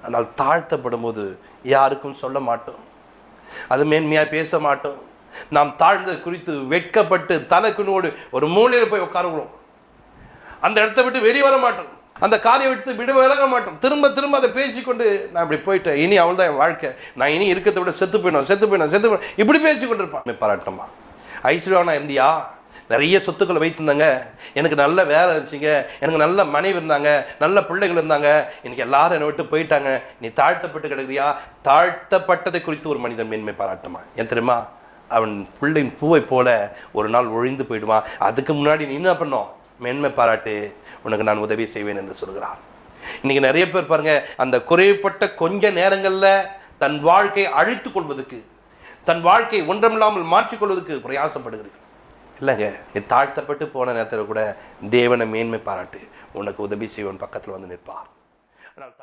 ஆனால் தாழ்த்தப்படும் போது யாருக்கும் சொல்ல மாட்டோம், அது மேன்மையாக பேச மாட்டோம். நாம் தாழ்ந்தது குறித்து வெட்கப்பட்டு தலைக்குனோடு ஒரு மூலையில் போய் உட்காருவோம். அந்த இடத்த விட்டு வெளியே வர மாட்டோம், அந்த காரியம் விட்டு விலக மாட்டோம். திரும்ப திரும்ப அதை பேசிக்கொண்டு நான் இப்படி போயிட்டேன், இனி அவள் தான் என் வாழ்க்கை, நான் இனி இருக்கிறத விட செத்து போயிடும் இப்படி பேசிக்கொண்டு இருப்பான். பாராட்டமா ஐஸ்வர்யானா இந்தியா நிறைய சொத்துக்களை வைத்திருந்தாங்க, எனக்கு நல்ல வேலை இருந்துச்சுங்க, எனக்கு நல்ல மனைவி இருந்தாங்க, நல்ல பிள்ளைகள் இருந்தாங்க, இன்னைக்கு எல்லாரும் என்னை விட்டு போயிட்டாங்க, நீ தாழ்த்தப்பட்டு கிடக்குறியா? தாழ்த்தப்பட்டதை குறித்து ஒரு மனிதன் மேன்மை பாராட்டுமா? ஏன் தெரியுமா? அவன் பிள்ளையின் பூவை போல ஒரு நாள் ஒழிந்து போயிடுவான். அதுக்கு முன்னாடி நீ என்ன பண்ணோம்? மேன்மை பாராட்டு, உனக்கு நான் உதவி செய்வேன் என்று சொல்கிறான். இன்னைக்கு நிறைய பேர் பாருங்க, அந்த குறைப்பட்ட கொஞ்ச நேரங்கள்ல தன் வாழ்க்கையை அழித்துக் கொள்வதற்கு, தன் வாழ்க்கையை ஒன்றமில்லாமல் மாற்றிக்கொள்வதற்கு பிரயாசப்படுகிறீர்கள். இல்லைங்க, நீ தாழ்த்தப்பட்டு போன நேரத்தில் கூட தேவனை மேன்மை பாராட்டு, உனக்கு உதவி செய்வன் பக்கத்தில் வந்து நிற்பார். ஆனால்